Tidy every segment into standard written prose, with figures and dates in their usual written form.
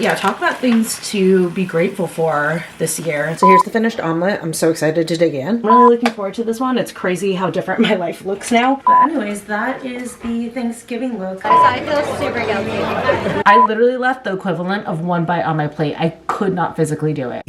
Yeah, talk about things to be grateful for this year. So here's the finished omelet. I'm so excited to dig in. I'm really looking forward to this one. It's crazy how different my life looks now. But anyways, that is the Thanksgiving look. I feel super guilty. I literally left the equivalent of one bite on my plate. I could not physically do it.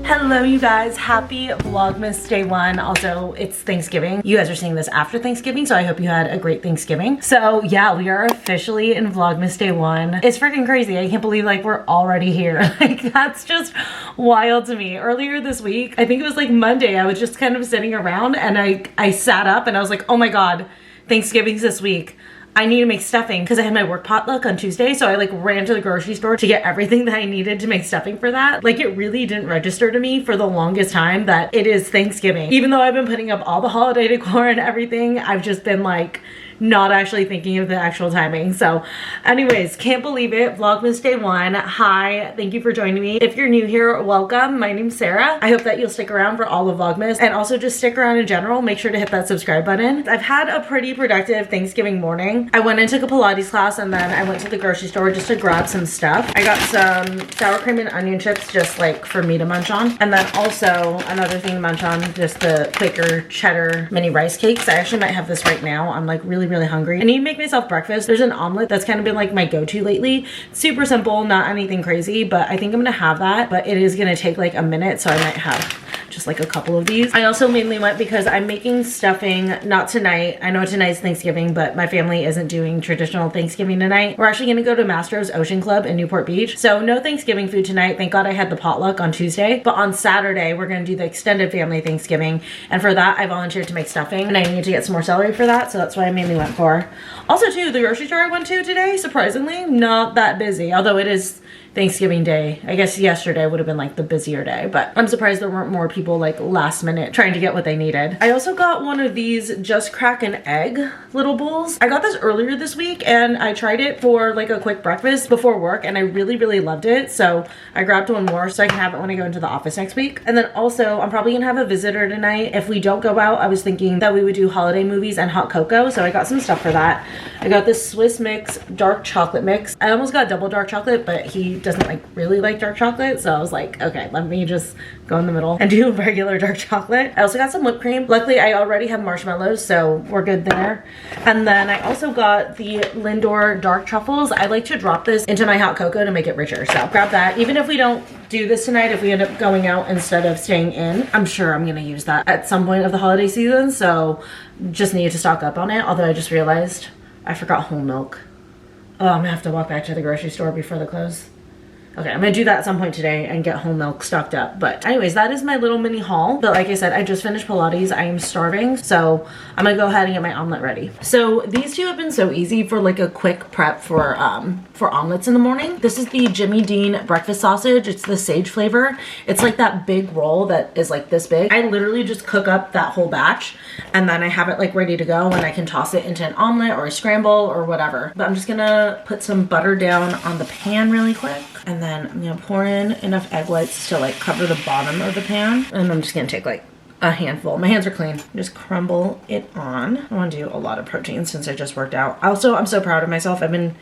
Hello you guys, happy Vlogmas day one. Also, it's Thanksgiving. You guys are seeing this after Thanksgiving, so I hope you had a great Thanksgiving. So yeah, we are officially in Vlogmas day one. It's freaking crazy. I can't believe like we're already here. Like that's just wild to me. Earlier this week, I think it was like Monday, I was just kind of sitting around and I sat up and I was like, oh my God, Thanksgiving's this week. I need to make stuffing because I had my work potluck on Tuesday. So I like ran to the grocery store to get everything that I needed to make stuffing for that. Like it really didn't register to me for the longest time that it is Thanksgiving. Even though I've been putting up all the holiday decor and everything, I've just been like not actually thinking of the actual timing. So anyways, can't believe it. Vlogmas day one. Hi, thank you for joining me. If you're new here, welcome. My name's Sarah. I hope that you'll stick around for all of Vlogmas and also just stick around in general. Make sure to hit that subscribe button. I've had a pretty productive Thanksgiving morning. I went and took a Pilates class and then I went to the grocery store just to grab some stuff. I got some sour cream and onion chips just like for me to munch on. And then also another thing to munch on, just the Quaker cheddar mini rice cakes. I actually might have this right now. I'm like really hungry. I need to make myself breakfast. There's an omelet that's kind of been like my go-to lately. Super simple, not anything crazy, but I think I'm gonna have that, but it is gonna take like a minute, so I might have just like a couple of these. I also mainly went because I'm making stuffing, not tonight. I know tonight's Thanksgiving, but my family isn't doing traditional Thanksgiving tonight. We're actually gonna go to Mastro's Ocean Club in Newport Beach. So no Thanksgiving food tonight. Thank God I had the potluck on Tuesday, but on Saturday, we're gonna do the extended family Thanksgiving. And for that, I volunteered to make stuffing and I need to get some more celery for that. So that's what I mainly went for. Also too, the grocery store I went to today, surprisingly, not that busy, although it is Thanksgiving Day. I guess yesterday would have been like the busier day, but I'm surprised there weren't more people like last minute trying to get what they needed. I also got one of these just crack an egg little bowls. I got this earlier this week and I tried it for like a quick breakfast before work and I really loved it. So I grabbed one more so I can have it when I go into the office next week. And then also I'm probably gonna have a visitor tonight. If we don't go out, I was thinking that we would do holiday movies and hot cocoa. So I got some stuff for that. I got this Swiss Mix dark chocolate mix. I almost got double dark chocolate, but he doesn't like really like dark chocolate, so I was like, okay, let me just go in the middle and do regular dark chocolate. I also got some whipped cream. Luckily I already have marshmallows, so we're good there. And then I also got the Lindor dark truffles. I like to drop this into my hot cocoa to make it richer, so grab that. Even if we don't do this tonight, if we end up going out instead of staying in, I'm sure I'm gonna use that at some point of the holiday season, so just need to stock up on it. Although I just realized I forgot whole milk. Oh, I'm gonna have to walk back to the grocery store before the close. Okay, I'm gonna do that at some point today and get whole milk stocked up. But anyways, that is my little mini haul. But like I said, I just finished Pilates. I am starving, so I'm gonna go ahead and get my omelet ready. So these two have been so easy for like a quick prep for omelets in the morning. This is the Jimmy Dean breakfast sausage. It's the sage flavor. It's like that big roll that is like this big. I literally just cook up that whole batch and then I have it like ready to go and I can toss it into an omelet or a scramble or whatever. But I'm just gonna put some butter down on the pan really quick. And then I'm gonna pour in enough egg whites to like cover the bottom of the pan. And I'm just gonna take like a handful. My hands are clean. Just crumble it on. I wanna do a lot of protein since I just worked out. Also, I'm so proud of myself. I've been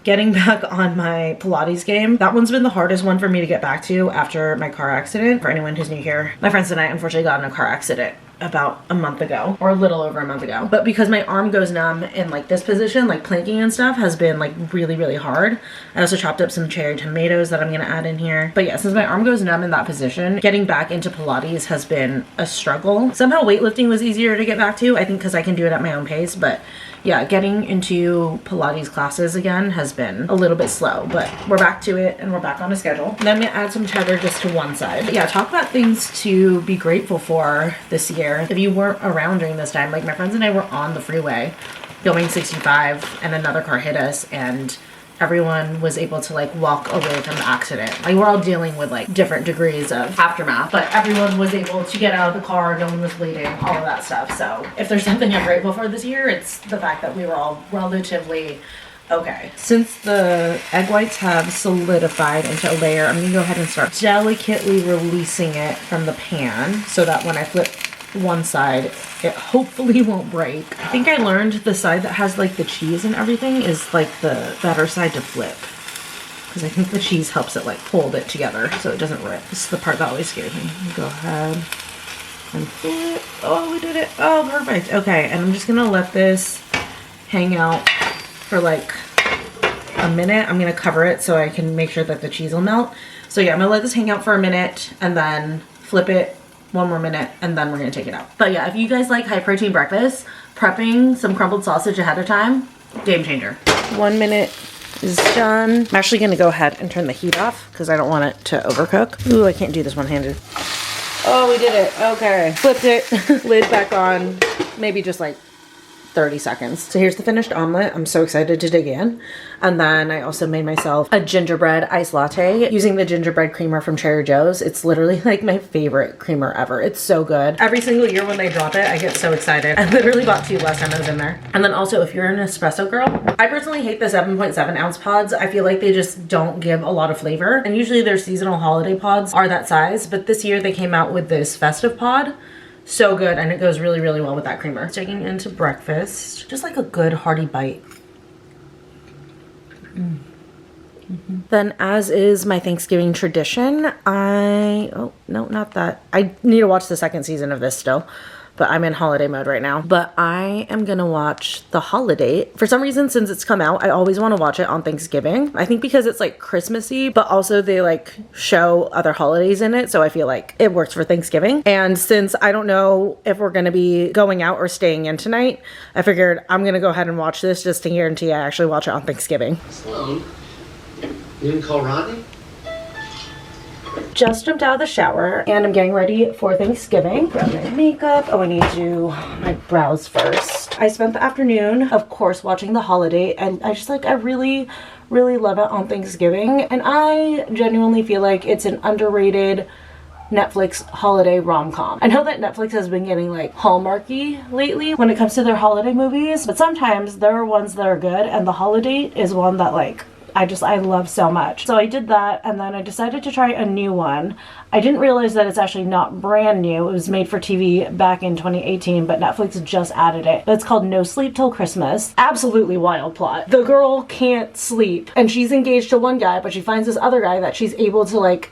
getting back on my Pilates game. That one's been the hardest one for me to get back to after my car accident. For anyone who's new here, my friends and I unfortunately got in a car accident about a month ago, or a little over a month ago. But because my arm goes numb in like this position, like planking and stuff has been like really, really hard. I also chopped up some cherry tomatoes that I'm gonna add in here. But yeah, since my arm goes numb in that position, getting back into Pilates has been a struggle. Somehow weightlifting was easier to get back to, I think because I can do it at my own pace, but yeah, getting into Pilates classes again has been a little bit slow, but we're back to it and we're back on a schedule. And then I'm gonna add some cheddar just to one side. But yeah, talk about things to be grateful for this year. If you weren't around during this time, like my friends and I were on the freeway going 65 and another car hit us and everyone was able to like walk away from the accident. Like we're all dealing with like different degrees of aftermath, but everyone was able to get out of the car, no one was bleeding, all of that stuff. So if there's something I'm grateful for this year, it's the fact that we were all relatively okay. Since the egg whites have solidified into a layer, I'm gonna go ahead and start delicately releasing it from the pan so that when I flip one side, it hopefully won't break. I think I learned the side that has like the cheese and everything is like the better side to flip, because I think the cheese helps it like hold it together so it doesn't rip. This is the part that always scares me. Go ahead and flip. Oh, we did it. Oh, perfect. Okay, and I'm just gonna let this hang out for like a minute. I'm gonna cover it so I can make sure that the cheese will melt. So yeah, I'm gonna let this hang out for a minute and then flip it one more minute and then we're gonna take it out. But yeah, if you guys like high protein breakfast, prepping some crumbled sausage ahead of time, game changer. 1 minute is done. I'm actually gonna go ahead and turn the heat off because I don't want it to overcook. Ooh, I can't do this one-handed. Oh, we did it. Okay. Flipped it, lid back on, maybe just like 30 seconds. So here's the finished omelet. I'm so excited to dig in. And then I also made myself a gingerbread iced latte using the gingerbread creamer from Trader Joe's. It's literally like my favorite creamer ever. It's so good. Every single year when they drop it, I get so excited. I literally bought 2 last time I was in there. And then also if you're an espresso girl, I personally hate the 7.7 ounce pods. I feel like they just don't give a lot of flavor. And usually their seasonal holiday pods are that size, but this year they came out with this festive pod. So good, and it goes really, really well with that creamer. Taking into breakfast, just like a good hearty bite. Then, as is my Thanksgiving tradition, oh no, not that. I need to watch the 2nd season of this still, but I'm in holiday mode right now. But I am gonna watch The Holiday. For some reason, since it's come out, I always want to watch it on Thanksgiving. I think because it's like Christmassy, but also they like show other holidays in it, so I feel like it works for Thanksgiving. And since I don't know if we're gonna be going out or staying in tonight, I figured I'm gonna go ahead and watch this just to guarantee I actually watch it on Thanksgiving. Sloan, you didn't call Rodney? Just jumped out of the shower and I'm getting ready for Thanksgiving. Grab my makeup. Oh, I need to do my brows first. I spent the afternoon, of course, watching The Holiday, and I just like, I really love it on Thanksgiving. And I genuinely feel like it's an underrated Netflix holiday rom-com. I know that Netflix has been getting like Hallmarky lately when it comes to their holiday movies, but sometimes there are ones that are good, and The Holiday is one that like I love so much. So I did that, and then I decided to try a new one. I didn't realize that it's actually not brand new. It was made for TV back in 2018, but Netflix just added it. It's called No Sleep Till Christmas. Absolutely wild plot. The girl can't sleep, and she's engaged to one guy, but she finds this other guy that she's able to like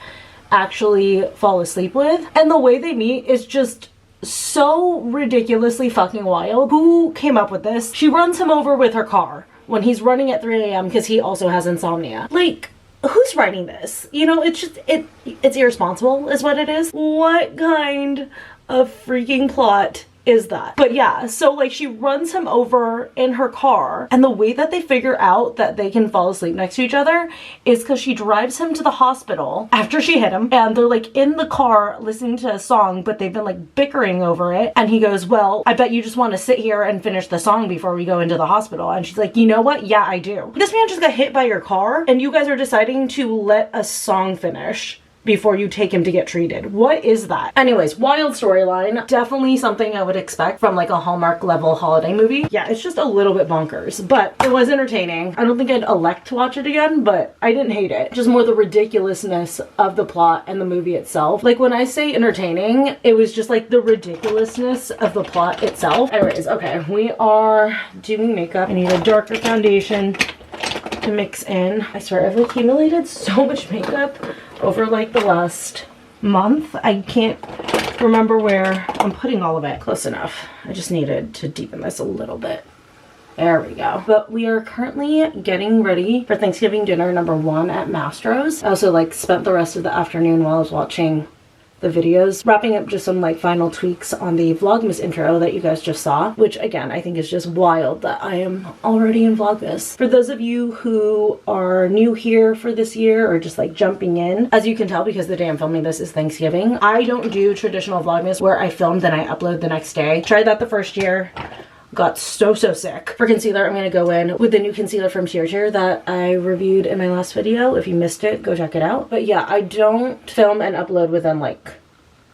actually fall asleep with. And the way they meet is just so ridiculously fucking wild. Who came up with this? She runs him over with her car when he's running at 3 a.m. because he also has insomnia. Like, who's writing this? You know, it's just, it's irresponsible is what it is. What kind of freaking plot is that? But yeah, so like she runs him over in her car, and the way that they figure out that they can fall asleep next to each other is because she drives him to the hospital after she hit him, and they're like in the car listening to a song, but they've been like bickering over it, and he goes, well, I bet you just want to sit here and finish the song before we go into the hospital. And she's like, you know what? Yeah, I do. This man just got hit by your car and you guys are deciding to let a song finish before you take him to get treated. What is that? Anyways, wild storyline. Definitely something I would expect from like a Hallmark level holiday movie. Yeah, it's just a little bit bonkers, but it was entertaining. I don't think I'd elect to watch it again, but I didn't hate it. Just more the ridiculousness of the plot and the movie itself. Like when I say entertaining, it was just like the ridiculousness of the plot itself. Anyways, okay, we are doing makeup. I need a darker foundation to mix in. I swear I've accumulated so much makeup over like the last month. I can't remember where I'm putting all of it. Close enough. I just needed to deepen this a little bit. There we go. But we are currently getting ready for Thanksgiving dinner #1 at Mastro's. I also like spent the rest of the afternoon while I was watching the videos, wrapping up just some like final tweaks on the Vlogmas intro that you guys just saw, which again, I think is just wild that I am already in Vlogmas. For those of you who are new here for this year or just like jumping in, as you can tell because the day I'm filming this is Thanksgiving, I don't do traditional Vlogmas where I film then I upload the next day. Tried that the first year. Got so sick. For concealer, I'm gonna go in with the new concealer from Tear that I reviewed in my last video. If you missed it, go check it out. But yeah, I don't film and upload within like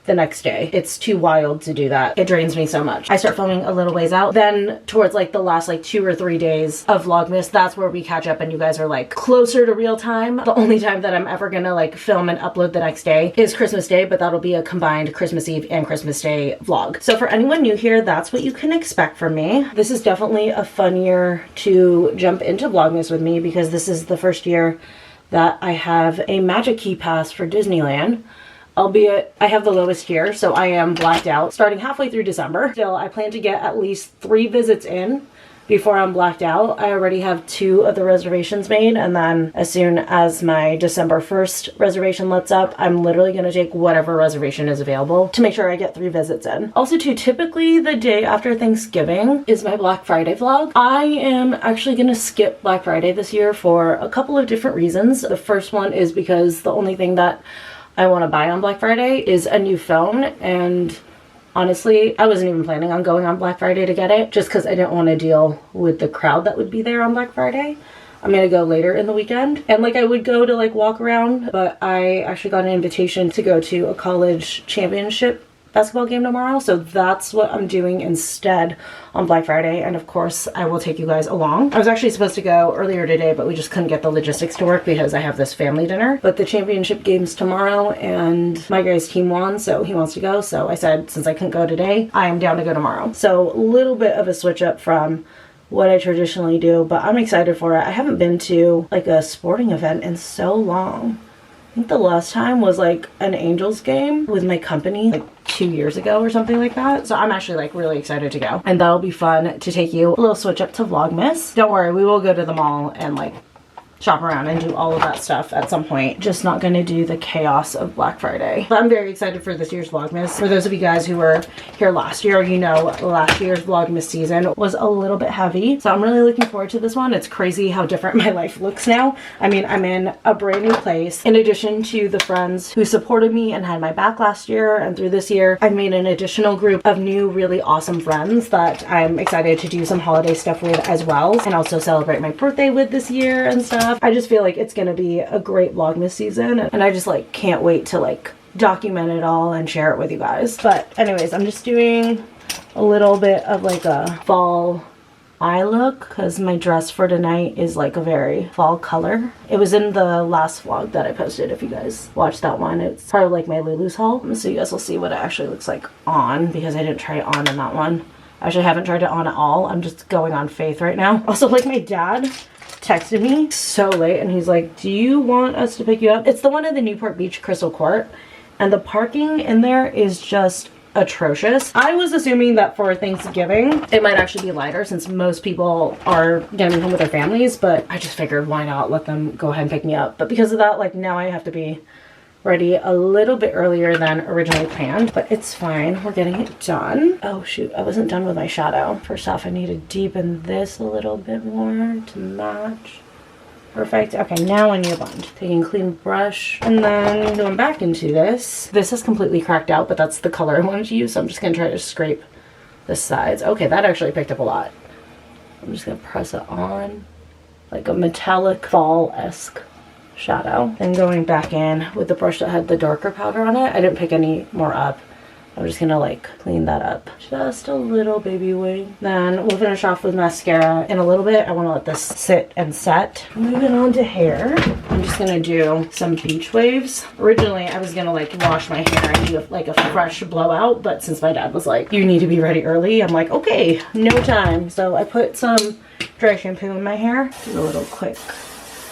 the next day. It's too wild to do that. It drains me so much. I start filming a little ways out. Then towards like the last like 2 or 3 days of Vlogmas, that's where we catch up and you guys are like closer to real time. The only time that I'm ever gonna like film and upload the next day is Christmas Day, but that'll be a combined Christmas Eve and Christmas Day vlog. So for anyone new here, that's what you can expect from me. This is definitely a fun year to jump into Vlogmas with me because this is the first year that I have a Magic Key Pass for Disneyland. Albeit I have the lowest here, so I am blacked out starting halfway through December. Still, I plan to get at least 3 visits in before I'm blacked out. I already have 2 of the reservations made, and then as soon as my December 1st reservation lets up, I'm literally gonna take whatever reservation is available to make sure I get 3 visits in. Also too, typically the day after Thanksgiving is my Black Friday vlog. I am actually gonna skip Black Friday this year for a couple of different reasons. The first one is because the only thing that I want to buy on Black Friday is a new phone, and honestly, I wasn't even planning on going on Black Friday to get it just because I didn't want to deal with the crowd that would be there on Black Friday. I'm gonna go later in the weekend, and like I would go to like walk around, but I actually got an invitation to go to a college championship basketball game tomorrow, so that's what I'm doing instead on Black Friday, and of course I will take you guys along. I was actually supposed to go earlier today, but we just couldn't get the logistics to work because I have this family dinner. But the championship game's tomorrow and my guy's team won, so he wants to go, so I said since I couldn't go today, I am down to go tomorrow. So a little bit of a switch up from what I traditionally do, but I'm excited for it. I haven't been to like a sporting event in so long. I think the last time was like an Angels game with my company like 2 years ago or something like that. So I'm actually like really excited to go, and that'll be fun to take you a little switch up to Vlogmas. Don't worry, we will go to the mall and like shop around and do all of that stuff at some point. Just not gonna do the chaos of Black Friday. But I'm very excited for this year's Vlogmas. For those of you guys who were here last year, you know last year's Vlogmas season was a little bit heavy. So I'm really looking forward to this one. It's crazy how different my life looks now. I mean, I'm in a brand new place. In addition to the friends who supported me and had my back last year and through this year, I've made an additional group of new really awesome friends that I'm excited to do some holiday stuff with as well, and also celebrate my birthday with this year and stuff. I just feel like it's gonna be a great Vlogmas season, and I just like can't wait to like document it all and share it with you guys. But anyways, I'm just doing a little bit of like a fall eye look because my dress for tonight is like a very fall color. It was in the last vlog that I posted. If you guys watched that one, it's probably like my Lulu's haul, so you guys will see what it actually looks like on, because I didn't try it on in that one. Actually, I haven't tried it on at all. I'm just going on faith right now. Also, like, my dad texted me so late and he's like, do you want us to pick you up? It's the one in the Newport Beach Crystal Court, and the parking in there is just atrocious. I was assuming that for Thanksgiving it might actually be lighter since most people are getting home with their families, but I just figured why not let them go ahead and pick me up. But because of that, like, now I have to be ready a little bit earlier than originally planned, but it's fine. We're getting it done. Oh shoot, I wasn't done with my shadow. First off, I need to deepen this a little bit more to match. Perfect. Okay, now I need a blend. Taking a clean brush and then going back into this. This is completely cracked out, but that's the color I wanted to use, so I'm just gonna try to scrape the sides. Okay, that actually picked up a lot. I'm just gonna press it on like a metallic fall-esque shadow. Then going back in with the brush that had the darker powder on it. I didn't pick any more up. I'm just gonna like clean that up just a little, baby wing. Then we'll finish off with mascara in a little bit. I want to let this sit and set. Moving on to hair, I'm just gonna do some beach waves. Originally I was gonna like wash my hair and do like a fresh blowout, but since my dad was like, you need to be ready early, I'm like, okay, no time. So I put some dry shampoo in my hair. Do a little quick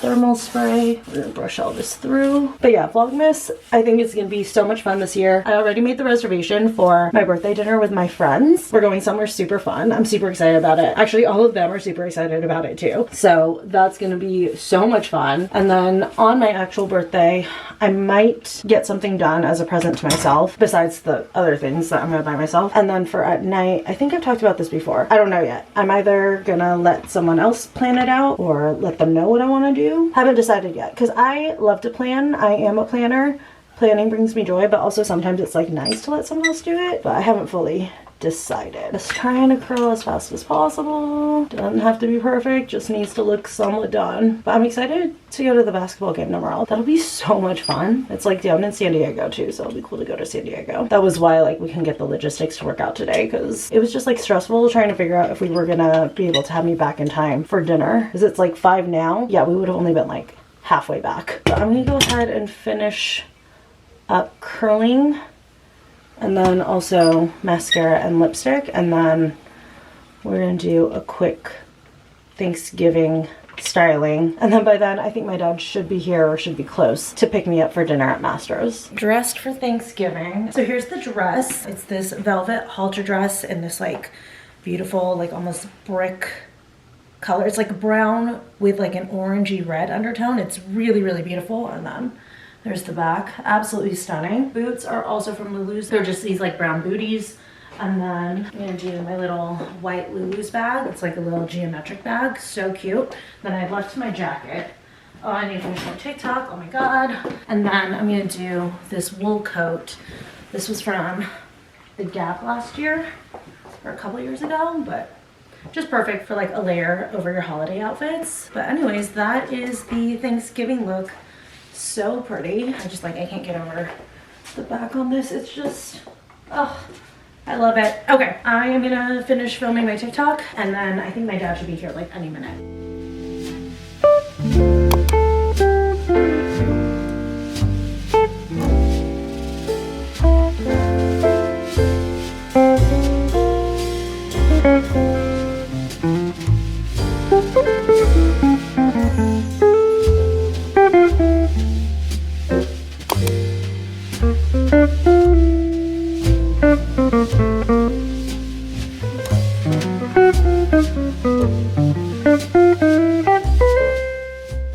thermal spray. We're gonna brush all this through. But yeah, Vlogmas, I think it's gonna be so much fun this year. I already made the reservation for my birthday dinner with my friends. We're going somewhere super fun. I'm super excited about it. Actually, all of them are super excited about it too. So that's gonna be so much fun. And then on my actual birthday, I might get something done as a present to myself besides the other things that I'm gonna buy myself. And then for at night, I think I've talked about this before. I don't know yet. I'm either gonna let someone else plan it out or let them know what I want to do. Haven't decided yet because I love to plan. I am a planner. Planning brings me joy, but also sometimes it's like nice to let someone else do it. But I haven't fully decided. Just trying to curl as fast as possible. Doesn't have to be perfect, just needs to look somewhat done. But I'm excited to go to the basketball game tomorrow. That'll be so much fun. It's like down in San Diego too, so it'll be cool to go to San Diego. That was why like we can get the logistics to work out today, because it was just like stressful trying to figure out if we were gonna be able to have me back in time for dinner. Because it's like 5 now. Yeah, we would have only been like halfway back. But I'm gonna go ahead and finish up curling, and then also mascara and lipstick, and then we're gonna do a quick Thanksgiving styling, and then by then I think my dad should be here or should be close to pick me up for dinner at Mastro's. Dressed for Thanksgiving. So here's the dress. It's this velvet halter dress in this like beautiful like almost brick color. It's like brown with like an orangey red undertone. It's really, really beautiful. And then there's the back. Absolutely stunning. Boots are also from Lulu's. They're just these like brown booties. And then I'm gonna do my little white Lulu's bag. It's like a little geometric bag. So cute. Then I left my jacket. Oh, I need to finish my TikTok. Oh my God. And then I'm gonna do this wool coat. This was from the Gap last year or a couple years ago, but just perfect for like a layer over your holiday outfits. But anyways, that is the Thanksgiving look. So pretty. I can't get over the back on this. It's just, oh, I love it. Okay, I am gonna finish filming my TikTok, and then I think my dad should be here like any minute.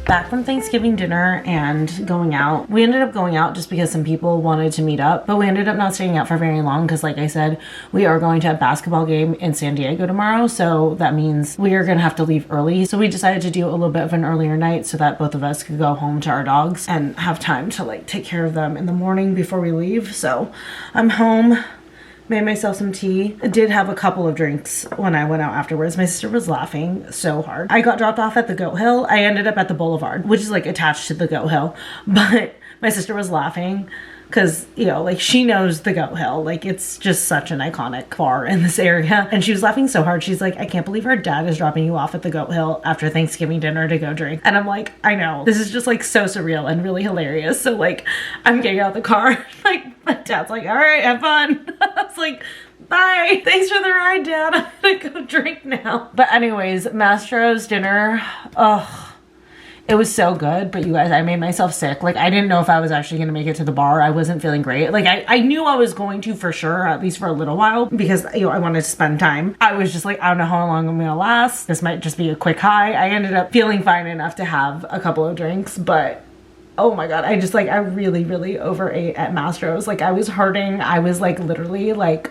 Back from Thanksgiving dinner and going out. We ended up going out just because some people wanted to meet up, but we ended up not staying out for very long because like I said, we are going to a basketball game in San Diego tomorrow, so that means we are gonna have to leave early. So we decided to do a little bit of an earlier night so that both of us could go home to our dogs and have time to like take care of them in the morning before we leave. So I'm home. Made myself some tea. I did have a couple of drinks when I went out afterwards. My sister was laughing so hard. I got dropped off at the Goat Hill. I ended up at the Boulevard, which is like attached to the Goat Hill. But my sister was laughing because, you know, like she knows the Goat Hill. Like it's just such an iconic bar in this area. And she was laughing so hard. She's like, I can't believe her dad is dropping you off at the Goat Hill after Thanksgiving dinner to go drink. And I'm like, I know. This is just like so surreal and really hilarious. So like I'm getting out of the car. Like my dad's like, all right, have fun. I was like, bye. Thanks for the ride, Dad. I'm gonna go drink now. But anyways, Mastro's dinner. Oh, it was so good, but you guys, I made myself sick. Like, I didn't know if I was actually gonna make it to the bar. I wasn't feeling great. Like, I knew I was going to for sure, at least for a little while, because, you know, I wanted to spend time. I was just like, I don't know how long I'm gonna last. This might just be a quick high. I ended up feeling fine enough to have a couple of drinks, but oh my God, I just like, I really, really overate at Mastro's. Like, I was hurting. I was like, literally like,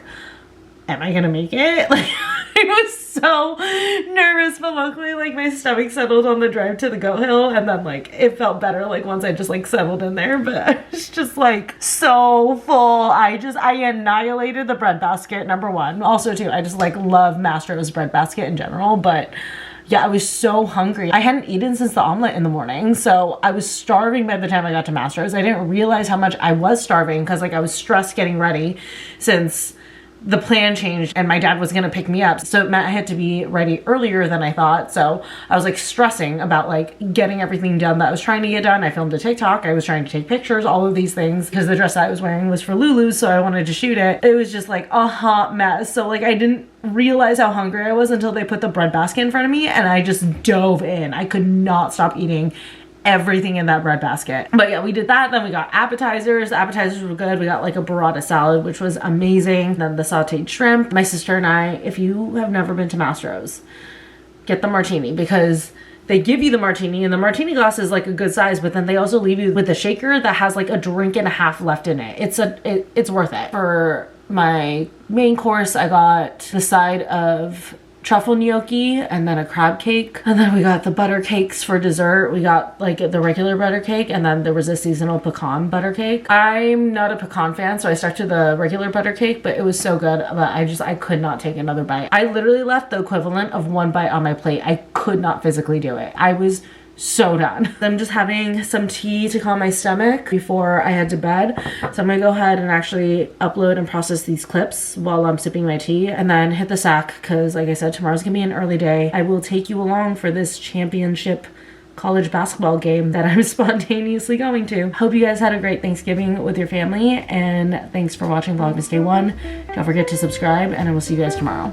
am I gonna make it? Like, I was so nervous, but luckily like my stomach settled on the drive to the Goat Hill, and then like it felt better like once I just like settled in there. But I was just like so full. I annihilated the bread basket, number one. Also too, I just like love Mastro's bread basket in general, but yeah, I was so hungry. I hadn't eaten since the omelet in the morning, so I was starving by the time I got to Mastro's. I didn't realize how much I was starving because like I was stressed getting ready since the plan changed and my dad was gonna pick me up. So it meant I had to be ready earlier than I thought. So I was like stressing about like getting everything done that I was trying to get done. I filmed a TikTok. I was trying to take pictures, all of these things, because the dress I was wearing was for Lulu, so I wanted to shoot it. It was just like a hot mess. So like I didn't realize how hungry I was until they put the bread basket in front of me, and I just dove in. I could not stop eating everything in that bread basket. But yeah, we did that. Then we got appetizers. The appetizers were good. We got like a burrata salad, which was amazing. Then the sauteed shrimp. My sister and I, if you have never been to Mastro's, get the martini, because they give you the martini and the martini glass is like a good size, but then they also leave you with a shaker that has like a drink and a half left in it. It's worth it. For my main course, I got the side of truffle gnocchi and then a crab cake, and then we got the butter cakes for dessert. We got like the regular butter cake, and then there was a seasonal pecan butter cake. I'm not a pecan fan, so I stuck to the regular butter cake, but it was so good. But I could not take another bite. I literally left the equivalent of one bite on my plate. I could not physically do it. I was so done. I'm just having some tea to calm my stomach before I head to bed. So I'm gonna go ahead and actually upload and process these clips while I'm sipping my tea, and then hit the sack, because like I said, tomorrow's gonna be an early day. I will take you along for this championship college basketball game that I'm spontaneously going to. Hope you guys had a great Thanksgiving with your family, and thanks for watching Vlogmas Day 1. Don't forget to subscribe, and I will see you guys tomorrow.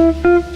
Thank you.